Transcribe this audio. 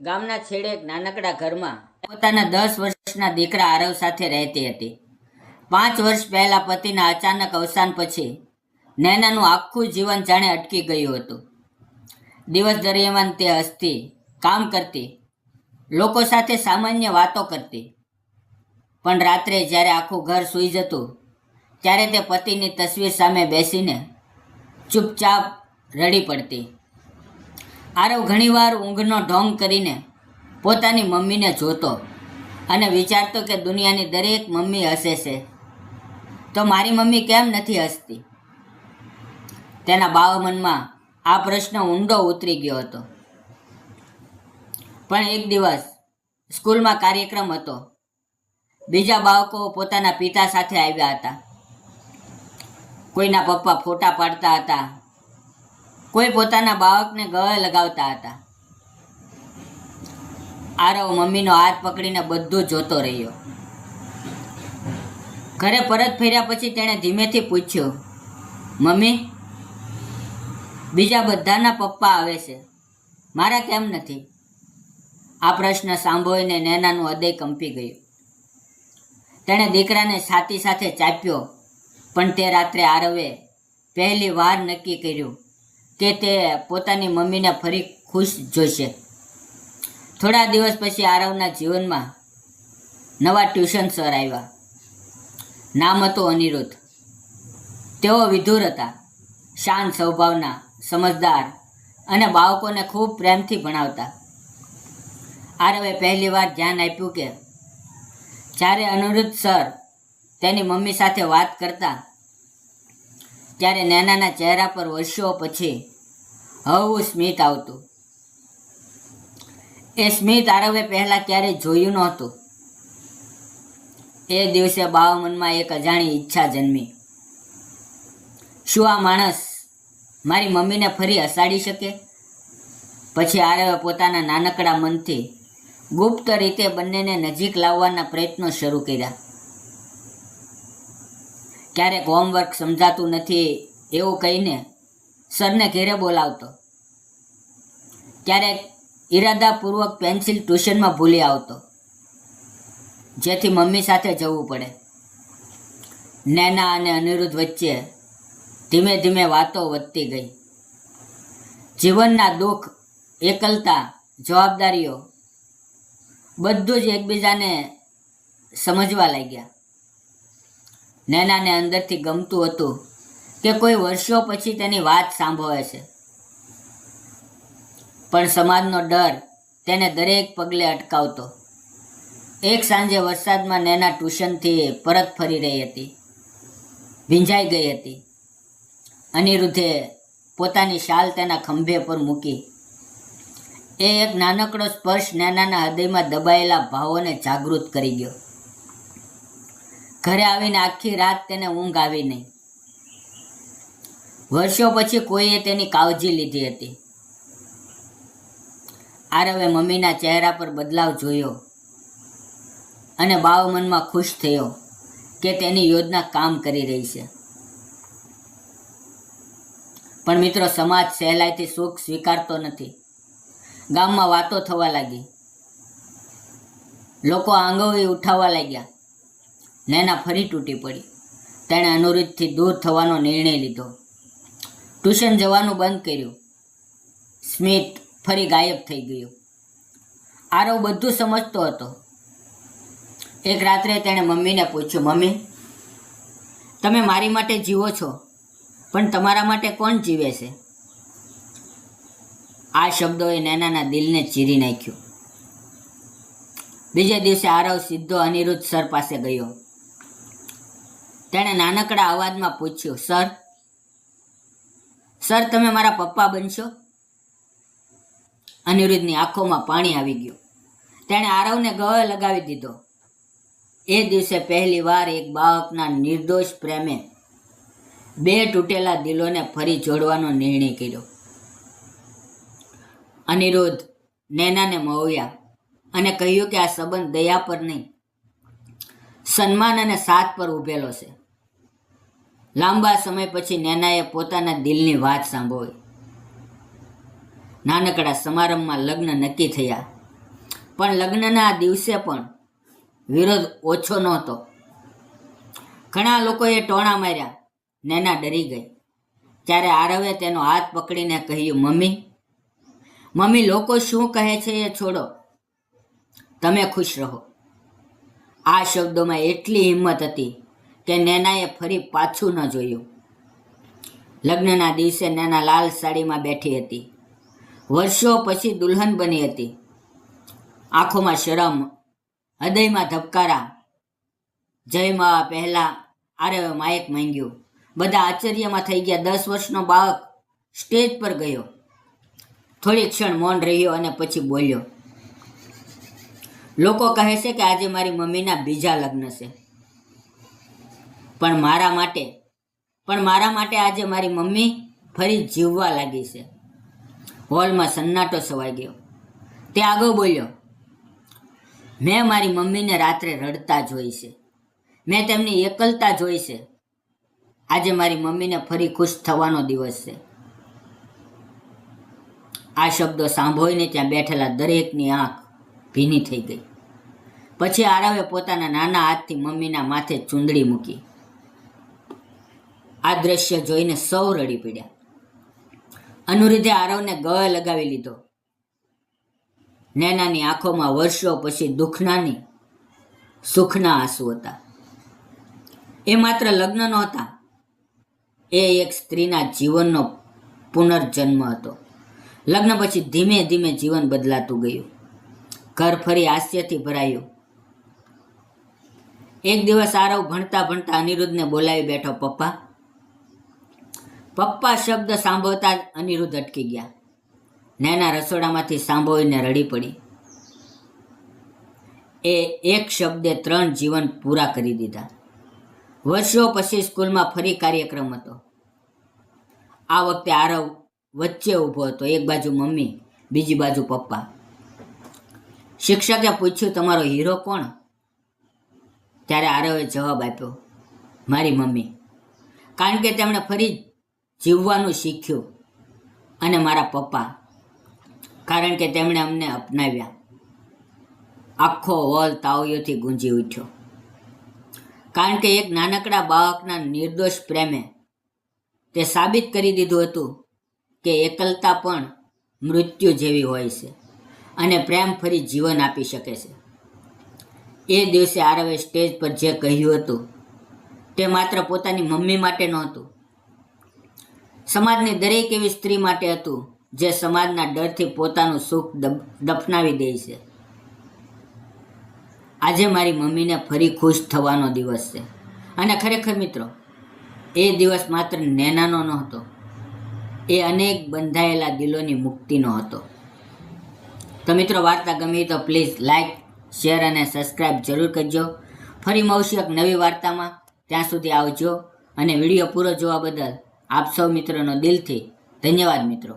ગામના છેડે એક નાનકડા ઘરમાં પોતાના 10 વર્ષના દીકરા આરવ સાથે રહેતી હતી. 5 વર્ષ પહેલા પતિના અચાનક અવસાન પછી નૈનાનું આખું જીવન જાણે અટકી ગયું હતું. દિવસ દરમિયાન તે હસતી, કામ કરતી, લોકો સાથે સામાન્ય વાતો કરતી, પણ રાત્રે જ્યારે આખું ઘર સૂઈ જતું ત્યારે તે પતિની તસવીર સામે બેસીને ચૂપચાપ રડી પડતી. આરવ ઘણીવાર ઊંઘનો ઢોંગ કરીને પોતાની મમ્મીને જોતો અને વિચારતો કે દુનિયાની દરેક મમ્મી હસે છે, તો મારી મમ્મી કેમ નથી હસતી? તેના બાળમનમાં આ પ્રશ્ન ઊંડો ઉતરી ગયો હતો. પણ એક દિવસ સ્કૂલમાં કાર્યક્રમ હતો. બીજા બાળકો પોતાના પિતા સાથે આવ્યા હતા. કોઈના પપ્પા ફોટા પાડતા હતા, કોઈ પોતાના બાળકને ગળે લગાવતા હતા. આરવ મમ્મીનો હાથ પકડીને બધું જોતો રહ્યો. ઘરે પરત ફર્યા પછી તેણે ધીમેથી પૂછ્યું, મમ્મી, બીજા બધાના પપ્પા આવે છે, મારા કેમ નથી? આ પ્રશ્ન સાંભળીને નૈનાનું હૃદય કંપી ગયું. તેણે દીકરાને છાતી સાથે ચાપ્યો. પણ તે રાત્રે આરવે પહેલી વાર નક્કી કર્યું કે તે પોતાની મમ્મીને ફરી ખુશ જોશે. થોડા દિવસ પછી આરવના જીવનમાં નવા ટ્યુશન સર આવ્યા. નામ હતું અનિરુદ્ધ. તેઓ વિધુર હતા, શાંત સ્વભાવના, સમજદાર અને બાળકોને ખૂબ પ્રેમથી ભણાવતા. આરવે પહેલીવાર ધ્યાન આપ્યું કે જ્યારે અનિરુદ્ધ સર તેની મમ્મી સાથે વાત કરતા ત્યારે નૈનાના ચહેરા પર વર્ષો પછી હળવું સ્મિત આવતું. એ સ્મિત આરવે પહેલાં ક્યારેય જોયું નહોતું. એ દિવસે બાળ મનમાં એક અજાણી ઈચ્છા જન્મી. શું આ માણસ મારી મમ્મીને ફરી હસાડી શકે? પછી આરવે પોતાના નાનકડા મનથી ગુપ્ત રીતે બંનેને નજીક લાવવાના પ્રયત્નો શરૂ કર્યા. ક્યારેક હોમવર્ક સમજાતું નથી એવું કહીને સરને ઘેરે બોલાવતો. ક્યારેક ઈરાદાપૂર્વક પેન્સિલ ટ્યુશનમાં ભૂલી આવતો, જેથી મમ્મી સાથે જવું પડે. નૈના અને અનિરુદ્ધ વચ્ચે ધીમે ધીમે વાતો વધતી ગઈ. જીવનના દુઃખ, એકલતા, જવાબદારીઓ બધું જ એકબીજાને સમજવા લાગ્યા. નૈનાને અંદરથી ગમતું હતું કે કોઈ વર્ષો પછી તેની વાત સાંભળે છે, પણ સમાજનો ડર તેને દરેક પગલે અટકાવતો. એક સાંજે વરસાદમાં નૈના ટ્યુશનથી પરત ફરી રહી હતી. ભીંજાઈ ગઈ હતી. અનિરુદ્ધે પોતાની શાલ તેના ખંભે પર મૂકી. એ એક નાનકડો સ્પર્શ નૈનાના હૃદયમાં દબાયેલા ભાવોને જાગૃત કરી ગયો. ઘરે આવીને આખી રાત તેને ઊંઘ આવી નહીં. વર્ષો પછી કોઈએ તેની કાળજી લીધી હતી. આરવે મમ્મીના ચહેરા પર બદલાવ જોયો અને બાળ મનમાં ખુશ થયો કે તેની યોજના કામ કરી રહી છે. પણ મિત્રો, સમાજ સહેલાઈથી સુખ સ્વીકારતો નથી. ગામમાં વાતો થવા લાગી. લોકો આંગળી ઉઠાવવા લાગ્યા. નૈના ફરી તૂટી પડી. તેણે અનિરુદ્ધથી દૂર થવાનો નિર્ણય લીધો. ટ્યુશન જવાનું બંધ કર્યું. સ્મિત ફરી ગાયબ થઈ ગયું. આરવ બધું સમજતો હતો. એક રાત્રે તેણે મમ્મીને પૂછ્યું, મમ્મી, તમે મારી માટે જીવો છો, પણ તમારા માટે કોણ જીવે છે? આ શબ્દોએ નૈનાના દિલને ચીરી નાખ્યું. બીજે દિવસે આરવ સીધો અનિરુદ્ધ સર પાસે ગયો. તેણે નાનકડા અવાજમાં પૂછ્યું, સર, તમે મારા પપ્પા બનશો? અનિરુદ્ધની આંખોમાં પાણી આવી ગયું. તેણે આરવને ગળે લગાવી દીધો. એ દિવસે પહેલી વાર એક બાળકના નિર્દોષ પ્રેમે બે તૂટેલા દિલોને ફરી જોડવાનો નિર્ણય કર્યો. અનિરુદ્ધ નૈનાને મળ્યા અને કહ્યું કે આ સંબંધ દયા પર નહીં, સન્માન અને સાથ પર ઊભેલો છે. લાંબા સમય પછી નૈનાએ પોતાના દિલની વાત સાંભળી. નાનકડા સમારંભમાં લગ્ન નક્કી થયા. પણ લગ્નના દિવસે પણ વિરોધ ઓછો નહોતો. ઘણા લોકોએ ટોણા માર્યા. નૈના ડરી ગઈ. ત્યારે આરવે તેનો હાથ પકડીને કહ્યું, મમ્મી, લોકો શું કહે છે એ છોડો, તમે ખુશ રહો. આ શબ્દોમાં એટલી હિંમત હતી કે નૈનાએ ફરી પાછું ન જોયું. લગ્નના દિવસે નૈના લાલ સાડીમાં બેઠી હતી. વર્ષો પછી દુલ્હન બની હતી. આંખોમાં શરમ, હૃદયમાં ધબકારા. જય મા પહેલા આરવે માયક માંગ્યું. બધા આશ્ચર્યમાં થઈ ગયા. 10 વર્ષનો બાળક સ્ટેજ પર ગયો. થોડી ક્ષણ મૌન રહ્યો અને પછી બોલ્યો, લોકો કહે છે કે આજે મારી મમ્મીના બીજા લગ્ન છે, પણ મારા માટે આજે મારી મમ્મી ફરી જીવવા લાગી છે. હોલમાં સન્નાટો છવાઈ ગયો. તે આગળ બોલ્યો, મેં મારી મમ્મીને રાત્રે રડતા જોઈ છે. મેં તેમની એકલતા જોઈ છે. આજે મારી મમ્મીને ફરી ખુશ થવાનો દિવસ છે. આ શબ્દો સાંભળીને ત્યાં બેઠેલા દરેકની આંખ ભીની થઈ ગઈ. પછી આરવે પોતાના નાના હાથથી મમ્મીના માથે ચૂંદડી મૂકી. આ દ્રશ્ય જોઈને સૌ રડી પડ્યા. અનુરુદ્ધે આરવને ગળે લગાવી લીધો. નૈનાની આંખોમાં વર્ષો પછી દુઃખનાની સુખના આંસુ હતા. એ માત્ર લગ્ન નહોતા, એ એક સ્ત્રીના જીવનનો પુનર્જન્મ હતો. લગ્ન પછી ધીમે ધીમે જીવન બદલાતું ગયું. ઘર ફરી હાસ્યથી ભરાયું. એક દિવસ આરવ ભણતા ભણતા અનિરુદ્ધને બોલાવી બેઠો. પપ્પા શબ્દ સાંભળતા જ અનિરુદ્ધ અટકી ગયા. નૈના રસોડામાંથી સાંભળીને રડી પડી. એ એક શબ્દે 3 જીવન પૂરા કરી દીધા. વર્ષો પછી સ્કૂલમાં ફરી કાર્યક્રમ હતો. આ વખતે આરવ વચ્ચે ઊભો હતો. એક બાજુ મમ્મી, બીજી બાજુ પપ્પા. શિક્ષકે પૂછ્યું, તમારો હીરો કોણ? ત્યારે આરવે જવાબ આપ્યો, મારી મમ્મી. કારણ કે તેમણે ફરી જીવવાનું શીખ્યું. અને મારા પપ્પા, કારણ કે તેમણે અમને અપનાવ્યા. આખો હોલ તાળીઓથી ગુંજી ઉઠ્યો. કારણ કે એક નાનકડા બાળકના નિર્દોષ પ્રેમે તે સાબિત કરી દીધું હતું કે એકલતા પણ મૃત્યુ જેવી હોય છે અને પ્રેમ ફરી જીવન આપી શકે છે. એ દિવસે આરવે સ્ટેજ પર જે કહ્યું હતું તે માત્ર પોતાની મમ્મી માટે નહોતું, સમાજની દરેક એવી સ્ત્રી માટે હતું જે સમાજના ડરથી પોતાનું સુખ દફનાવી દે છે. આજે મારી મમ્મીને ફરી ખુશ થવાનો દિવસ છે. અને ખરેખર મિત્રો, એ દિવસ માત્ર નૈનાનો નહોતો, એ અનેક બંધાયેલા દિલોની મુક્તિનો હતો. તો મિત્રો, વાર્તા ગમી તો પ્લીઝ લાઈક, શેર અને સબસ્ક્રાઈબ જરૂર કરજો. ફરી મળશું એક નવી વાર્તામાં. ત્યાં સુધી આવજો અને વિડીયો પૂરો જોવા બદલ આપ સૌ મિત્રોનો દિલથી ધન્યવાદ મિત્રો.